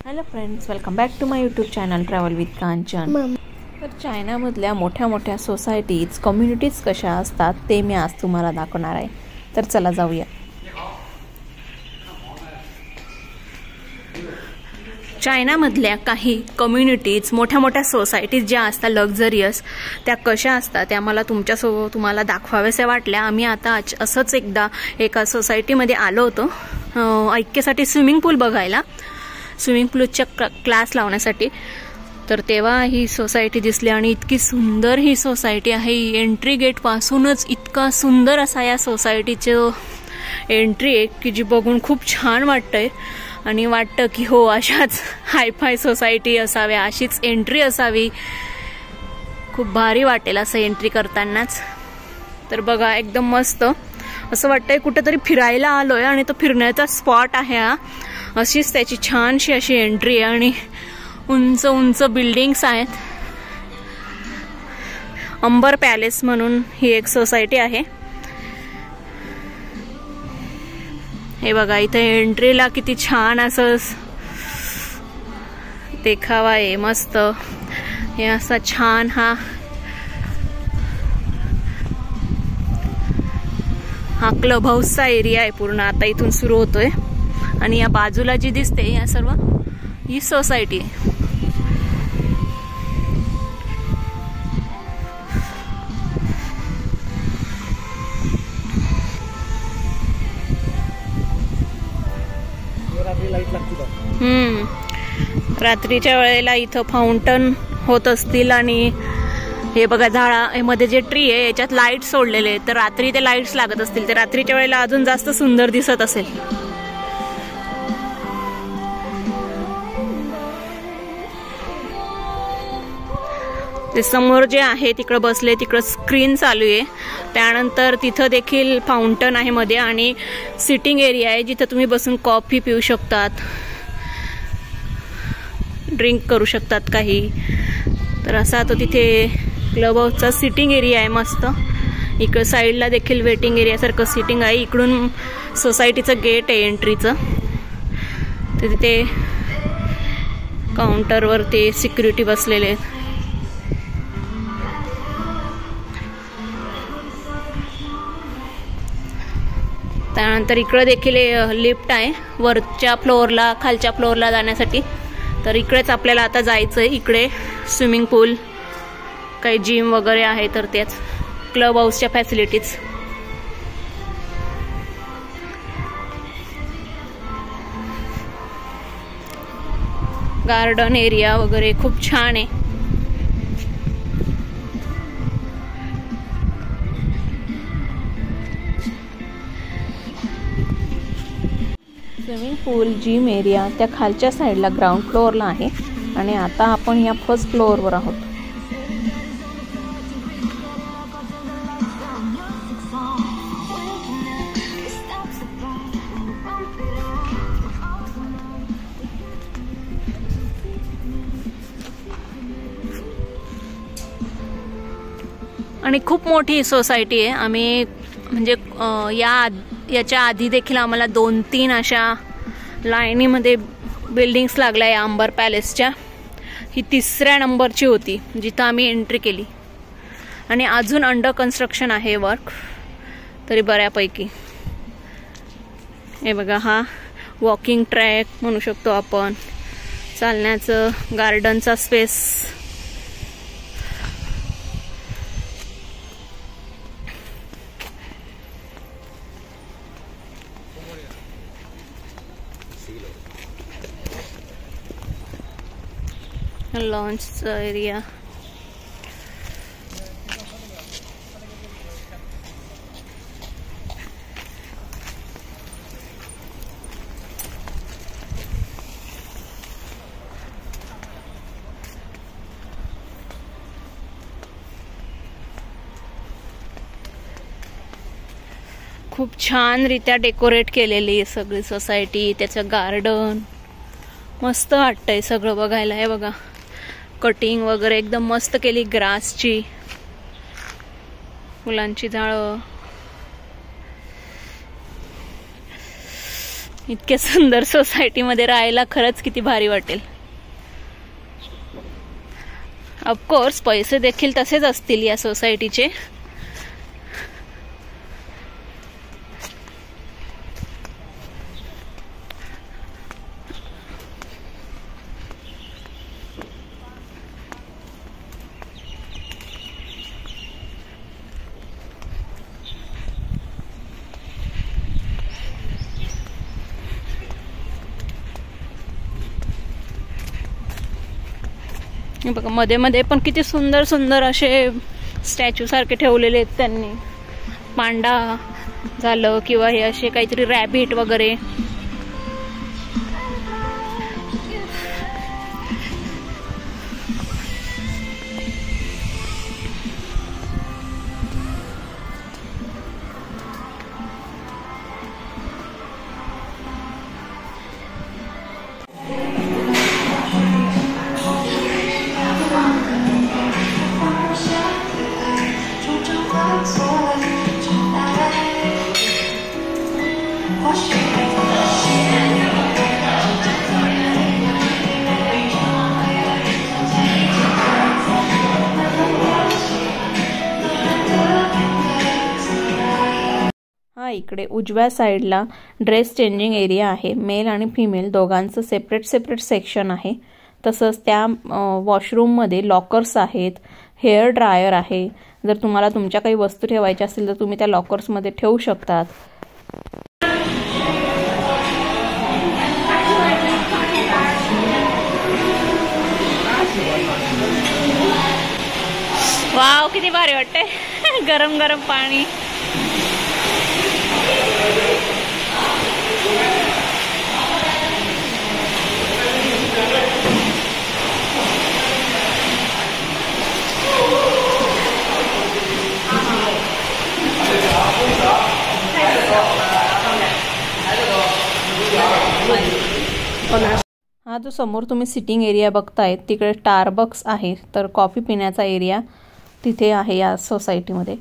Hello friends, welcome back to my YouTube channel travel with Kanchan. तर चायनामधल्या मोठ्या मोठ्या सोसायटीज कम्युनिटीज कशा असतात ते मी आज तुम्हाला दाखवणार आहे। तर चला जाऊया। चायनामधल्या काही कम्युनिटीज मोठ्या मोठ्या सोसायटीज ज्या असतात लक्झरियस, त्या कशा असतात त्या मला तुमच्यासोबत तुम्हाला दाखवाव्याशा वाटल्या। आम्ही आता असंच एकदा एका सोसायटीमध्ये आलो होतो ऐक्यसाठी स्विमिंग पूल बघायला, स्विमिंग पूलच्या क्लास लावण्यासाठी। तर तेव्हा ही सोसायटी दिसली आणि इतकी सुंदर ही सोसायटी आहे। एंट्री गेट पासूनच इतका सुंदर असा या सोसायटीचं एंट्री आहे की जी बघून खूप छान वाटतंय आणि वाटतं की हो अशाच हायफाय सोसायटी असाव्या, अशीच एंट्री असावी, खूप भारी वाटेल असं एंट्री करतानाच। तर बघा एकदम मस्त असं वाटतंय कुठेतरी फिरायला आलोय आणि तो फिरण्याचा स्पॉट आहे हा। अशीच त्याची छानशी अशी एंट्री आहे आणि उंच उंच बिल्डिंग्स आहेत। अंबर पॅलेस म्हणून ही एक सोसायटी आहे। हे बघा इथे एंट्रीला किती छान असं देखावा आहे, मस्त हे असा छान हा क्लब हाऊसचा एरिया आहे पूर्ण। आता इथून सुरू होतोय आणि या बाजूला जी दिसते या सर्व ही सोसायटी आहे। रात्रीच्या वेळेला इथं फाउंटन होत असतील आणि हे बघा झाडामध्ये जे ट्री आहे याच्यात लाईट सोडलेले आहेत, तर रात्री ते लाईट्स लागत असतील तर रात्रीच्या वेळेला अजून जास्त सुंदर दिसत असेल। ते समोर जे आहे तिकडे बसले, तिकडे स्क्रीन चालू आहे। त्यानंतर तिथं देखील फाउंटन आहे मध्ये आणि सिटिंग एरिया आहे जिथे तुम्ही बसून कॉफी पिऊ शकतात, ड्रिंक करू शकतात काही। तर असा तो तिथे क्लब हाऊसचा सिटिंग एरिया आहे मस्त। इकडे साईडला देखील वेटिंग एरिया सारखं सिटिंग आहे। इकडून सोसायटीचं गेट आहे एंट्रीचं, तर तिथे काउंटरवर ते सिक्युरिटी बसलेले आहेत। त्यानंतर इकडे देखील लिफ्ट आहे वरच्या फ्लोअरला खालच्या फ्लोअरला जाण्यासाठी। तर इकडेच आपल्याला आता जायचंय। इकडे स्विमिंग पूल, काही जिम वगैरे आहे, तर त्याच क्लब हाऊसच्या फॅसिलिटीज। गार्डन एरिया वगैरे खूप छान आहे। स्विमिंग पूल जिम एरिया त्या खालच्या साईडला ग्राउंड फ्लोअरला आहे आणि आता आपण या फर्स्ट फ्लोअरवर आहोत। आणि खूप मोठी सोसायटी आहे। आम्ही म्हणजे याच्या आधी देखील आम्हाला 2-3 अशा लाईनीमध्ये बिल्डिंग्स लागल्या या अंबर पॅलेसच्या। ही 3ऱ्या नंबरची होती जिथं आम्ही एंट्री केली आणि अजून अंडर कन्स्ट्रक्शन आहे वर्क तरी बऱ्यापैकी। हे बघा हा वॉकिंग ट्रॅक म्हणू शकतो आपण, चालण्याचं गार्डनचा स्पेस। लॉन्चचा एरिया, खूप छान रित्या डेकोरेट केलेली सगळी सोसायटी, त्याचं गार्डन मस्त वाटतंय सगळं बघायला। हे बघा कटिंग वगैरे एकदम मस्त केली ग्रासची, फुलांची झाडं। इतके सुंदर सोसायटीमध्ये राहायला खरंच किती भारी वाटेल. ऑफकोर्स पैसे देखील तसेच असतील या सोसायटीचे. बघा मध्ये मध्ये पण किती सुंदर सुंदर असे स्टॅच्यू सारखे ठेवलेले आहेत त्यांनी. पांडा झालं किंवा हे असे काहीतरी रॅबिट वगैरे. इकडे उजव्या साईडला ड्रेस चेंजिंग एरिया आहे. मेल आणि फिमेल दोघांचं सेपरेट सेपरेट सेक्शन आहे. तसंच त्या वॉशरूममध्ये लॉकर्स आहेत, हेअर ड्रायर आहे. जर तुम्हाला तुमच्या काही वस्तू ठेवायच्या असतील तर तुम्ही त्या लॉकर्समध्ये ठेवू शकतात. वाव किती भारी वाटते. गरम गरम पाणी. हा जो समोर तुम्ही सिटिंग एरिया बघताय तिकडे स्टारबक्स आहे. तर कॉफी पिण्याचा एरिया तिथे आहे या सोसायटीमध्ये.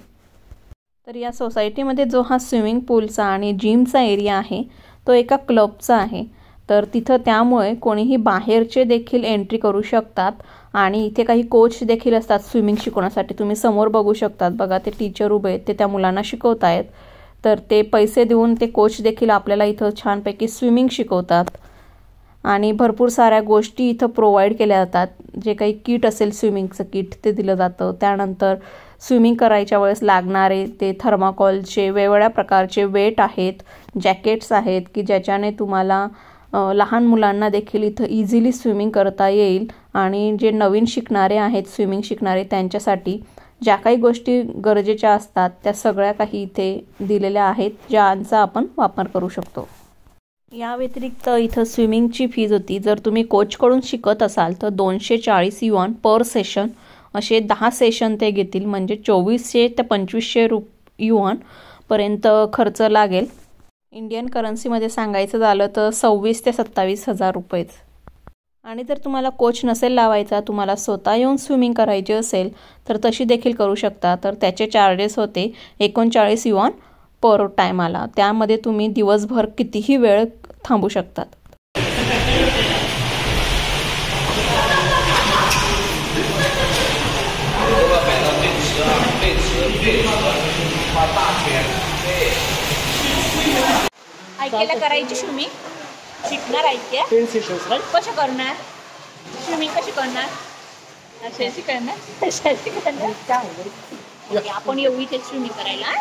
तर या सोसायटीमध्ये जो हा स्विमिंग पूलचा आणि जिमचा एरिया आहे तो एका क्लबचा आहे. तर तिथं त्यामुळे कोणीही बाहेरचे देखील एंट्री करू शकतात. आणि इथे काही कोच देखील असतात स्विमिंग शिकवण्यासाठी. तुम्ही समोर बघू शकतात. बघा ते टीचर उभे आहेत, ते त्या मुलांना शिकवत आहेत. तर ते पैसे देऊन ते कोच देखील आपल्याला इथं छानपैकी स्विमिंग शिकवतात. आणि भरपूर साऱ्या गोष्टी इथं प्रोव्हाइड केल्या जातात. जे काही किट असेल स्विमिंगचं किट ते दिलं जातं. त्यानंतर स्विमिंग करायच्या वेळेस लागणारे ते थर्माकोलचे वेगवेगळ्या प्रकारचे वेट आहेत, जॅकेट्स आहेत की ज्याच्याने तुम्हाला लहान मुलांना देखील इथं इझिली स्विमिंग करता येईल. आणि जे नवीन शिकणारे आहेत स्विमिंग शिकणारे त्यांच्यासाठी ज्या काही गोष्टी गरजेच्या असतात त्या सगळ्या काही इथे दिलेल्या आहेत ज्यांचा आपण वापर करू शकतो. या व्यतिरिक्त इथं स्विमिंगची फीज होती. जर तुम्ही कोचकडून शिकत असाल तर 240 युआन पर सेशन असे 10 सेशन ते घेतील. म्हणजे 2400 ते 2500 युआन पर्यंत खर्च लागेल. इंडियन करन्सीमध्ये सांगायचं झालं तर 26 ते 27 हजार रुपयेच. आणि जर तुम्हाला कोच नसेल लावायचा, तुम्हाला स्वतः येऊन स्विमिंग करायची असेल तर तशी देखील करू शकता. तर त्याचे चार्जेस होते 39 युआन पर टायमाला. त्यामध्ये तुम्ही दिवसभर कितीही वेळ थांबू शकतात. ऐकायला करायची स्विमिंग शिकणार ऐक्या कसं करणार स्विमिंग कशी करणार अशी करणार आपण येऊ इथे स्विमिंग करायला.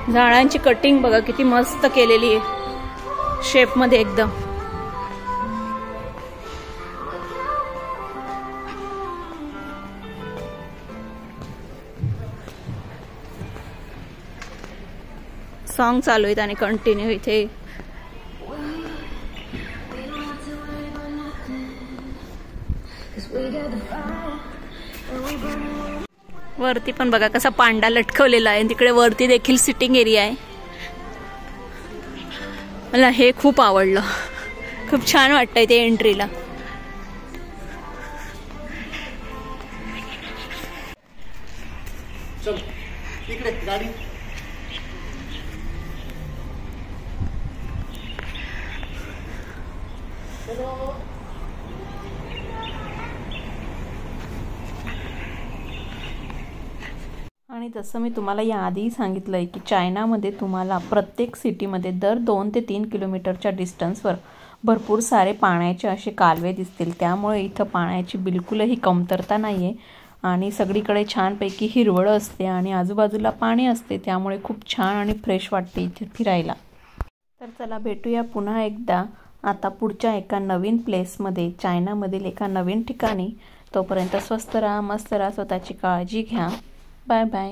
झाडांची कटिंग बघा किती मस्त केलेली आहे शेप मध्ये एकदम. सॉन्ग चालू आहेत आणि कंटिन्यू इथे We got the fire and we burn वरती पण बघा कसा पांडा लटकवलेला आहे, तिकडे वरती देखील सिटिंग एरिया आहे. मला हे खूप आवडलं, खूप छान वाटतंय ते एंट्रीला. इकडे गाडी. आणि जसं मी तुम्हाला याआधी सांगितलंय की चायनामध्ये तुम्हाला प्रत्येक सिटीमध्ये दर 2 ते 3 किलोमीटरच्या डिस्टन्सवर भरपूर सारे पाण्याचे असे कालवे दिसतील. त्यामुळे इथं पाण्याची बिलकुलही कमतरता नाही आहे आणि सगळीकडे छानपैकी हिरवळ असते आणि आजूबाजूला पाणी असते. त्यामुळे खूप छान आणि फ्रेश वाटते इथे फिरायला. तर चला भेटूया पुन्हा एकदा आता पुढच्या एका नवीन प्लेसमध्ये, चायनामधील एका नवीन ठिकाणी. तोपर्यंत स्वस्त राहा, मस्त राहा, स्वतःची काळजी घ्या. Bye bye.